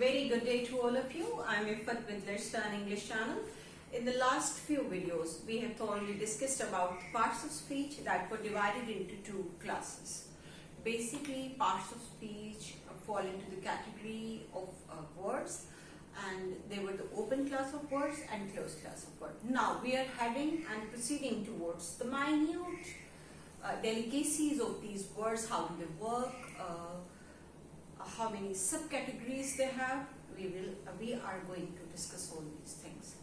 Very good day to all of you. I'm Ifat with Let's Learn English channel. In the last few videos, we have thoroughly discussed about parts of speech that were divided into two classes. Basically, parts of speech fall into the category of words, and they were the open class of words and closed class of words. Now, we are heading and proceeding towards the minute delicacies of these words, how do they work, how many subcategories they have. We are going to discuss all these things.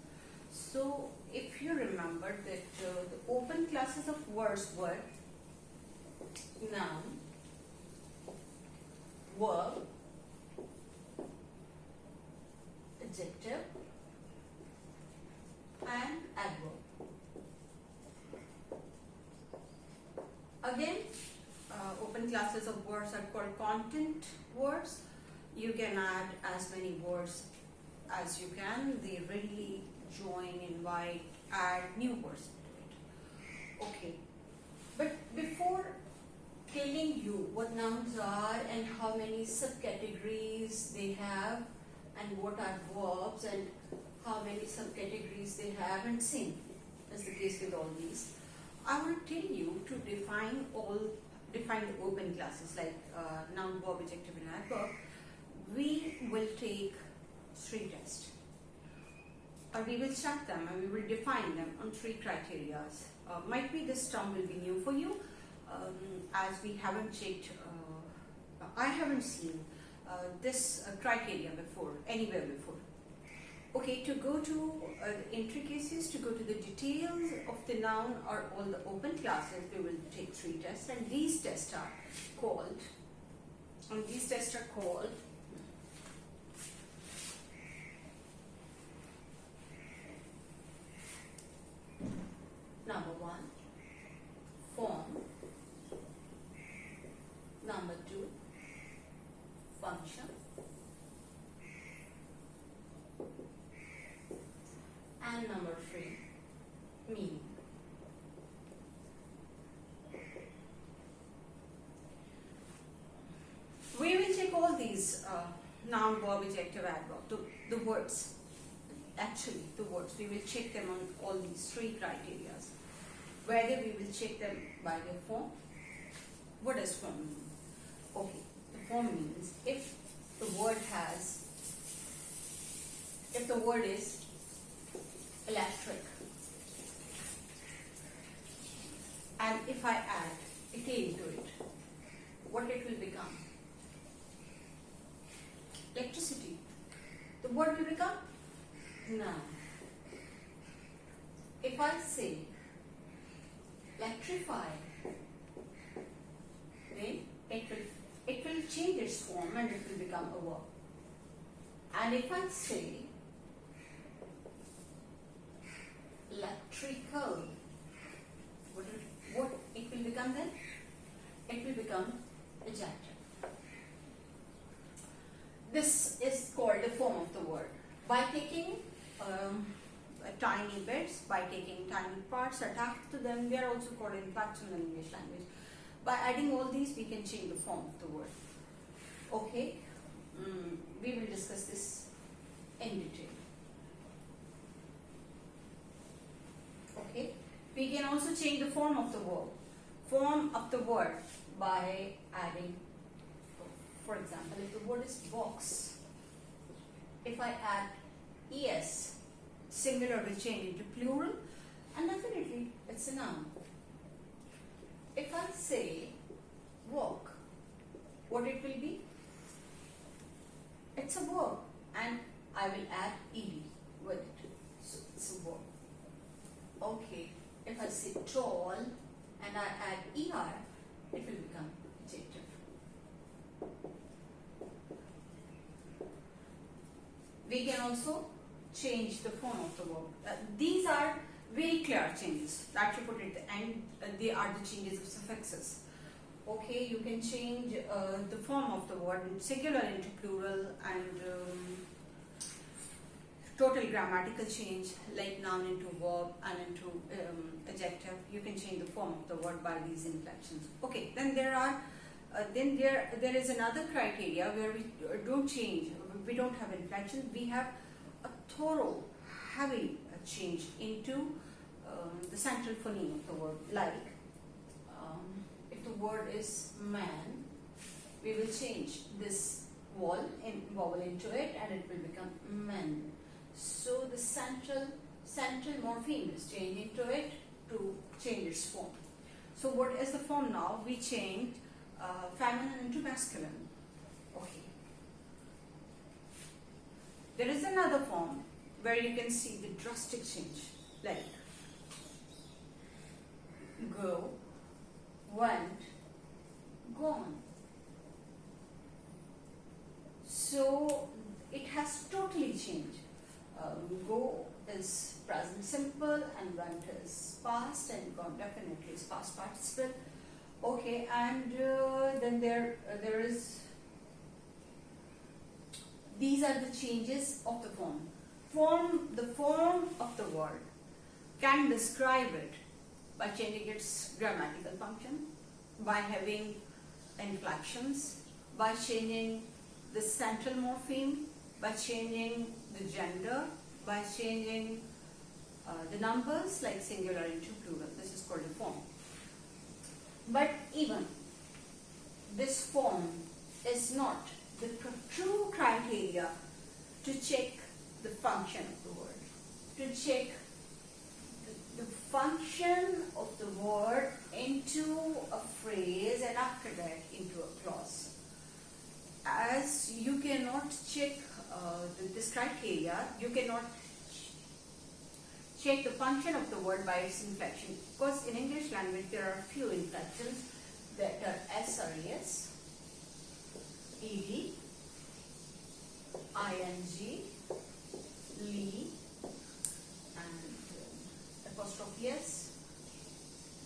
So if you remember that the open classes of words were noun, verb, adjective and adverb. Again, open classes of words are called content words. You can add as many words as you can. They really join, invite, add new words into it. Okay, but before telling you what nouns are and how many subcategories they have and what are verbs and how many subcategories they have, and same as the case with all these, I will tell you to define the open classes like noun, verb, adjective and adverb. We will take 3 tests, or we will start them and we will define them on 3 criteria. Might be this term will be new for you, as we haven't checked, I haven't seen this criteria before, anywhere before. Okay, to go to the intricacies, to go to the details of the noun or all the open classes, we will take 3 tests, and these tests are called, number 1, form, number 2, function, and number 3, meaning. We will check all these noun, verb, adjective, adverb, the words. Actually, the words, we will check them on all these 3 criteria. Whether we will check them by their form. What does form mean? Okay, the form means if the word is electric, and if I add a K into it, what it will become? Electricity. The word will become noun. If I say electrify, then it will change its form and it will become a verb. And if I say electrical, what it will become then? It will become adjective. This is called the form of the word. By taking tiny bits, by taking tiny parts attached to them, they are also called impacts in the English language. By adding all these, we can change the form of the word. Okay, we will discuss this in detail. Okay, we can also change the form of the word by adding, for example, if the word is box, if I add es, singular will change into plural, and definitely it's a noun. If I say walk, what it will be? It's a verb, and I will add ed with it, so it's a verb. Okay, if I say tall and I add er, it will become adjective. We can also change the form of the verb. These are very clear changes that you put at the end. They are the changes of suffixes. Okay, you can change the form of the word in singular into plural, and total grammatical change like noun into verb and into adjective. You can change the form of the word by these inflections. Okay, then there are Then there is another criteria where we don't change, we don't have inflection, we have a thorough, heavy change into the central phoneme of the word. Like if the word is man, we will change this vowel into it and it will become men. So the central morpheme is changed into it to change its form. So what is the form now? We changed feminine into masculine. Okay. There is another form where you can see the drastic change, like go, went, gone. So it has totally changed. Go is present simple and went is past, and gone definitely is past participle. Okay, and then there is, these are the changes of the form. The form of the word can describe it by changing its grammatical function, by having inflections, by changing the central morpheme, by changing the gender, by changing the numbers like singular into plural. This is called a form. But even this form is not the true criteria to check the function of the word, to check the function of the word into a phrase and after that into a clause. As you cannot check this criteria, you cannot check the function of the word by its inflection, because in English language there are few inflections that are S or ES, ED, ING, LE, and apostrophe S.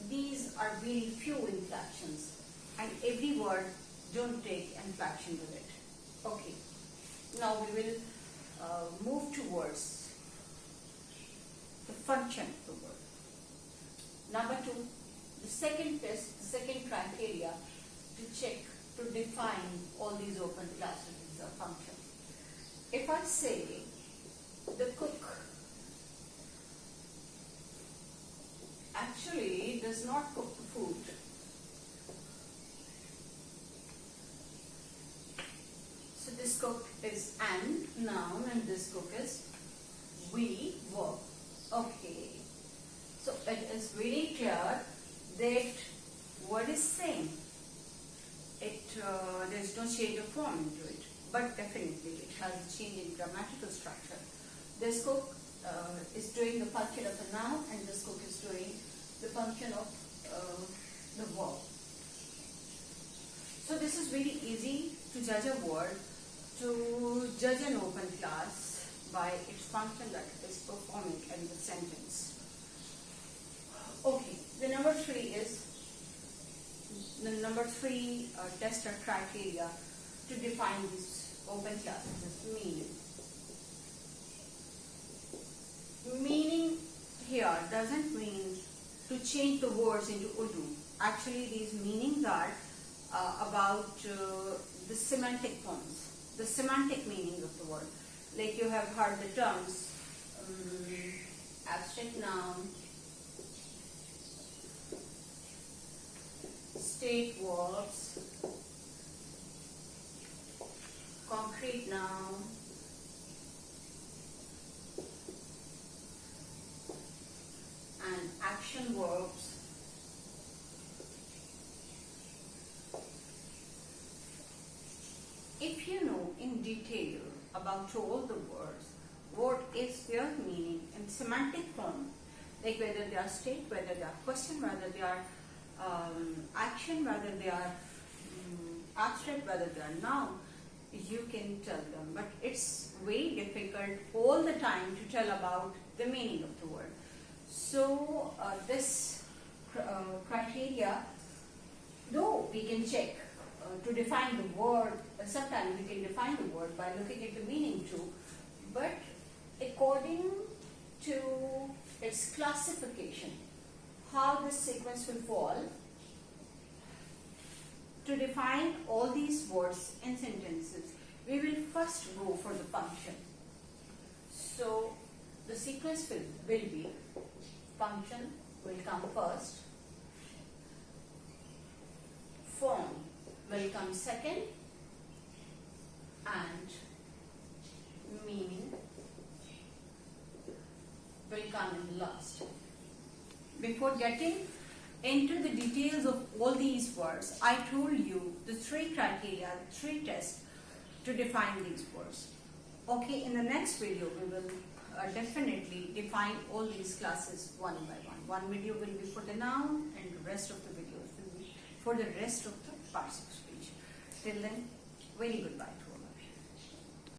These are very few inflections, and every word don't take inflection with it. Okay, now we will move towards the function of the word. Number 2, the second test, the second criteria to check, to define all these open classes of function. If I say the cook actually does not cook the food, so this cook is an noun and this cook is we, verb. Okay, so it is very clear that what is same. There is no change of form into it, but definitely it has a change in grammatical structure. This cook is doing the function of a noun and this cook is doing the function of the verb. So this is very easy to judge a word, to judge an open class by its function that it is performing in the sentence. Okay, the number 3 test or criteria to define these open classes is meaning. Meaning here doesn't mean to change the words into Urdu. Actually, these meanings are about the semantic forms, the semantic meaning of the word. Like you have heard the terms abstract noun, state verbs, concrete noun, and action verbs. If you know in detail about all the words, what is their meaning in semantic form, like whether they are state, whether they are question, whether they are action, whether they are abstract, whether they are noun, you can tell them. But it's very difficult all the time to tell about the meaning of the word. So this criteria, though we can check to define the word, sometimes we can define the word by looking at the meaning too, but according to its classification, how this sequence will fall, to define all these words in sentences, we will first go for the function. So the sequence will be function will come first, form will come second, and meaning will come in last. Before getting into the details of all these words, I told you the 3 criteria, 3 tests to define these words. Okay, in the next video we will definitely define all these classes one by one. One video will be for the noun and the rest of the videos will be for the rest of the parts of speech. Till then, very goodbye.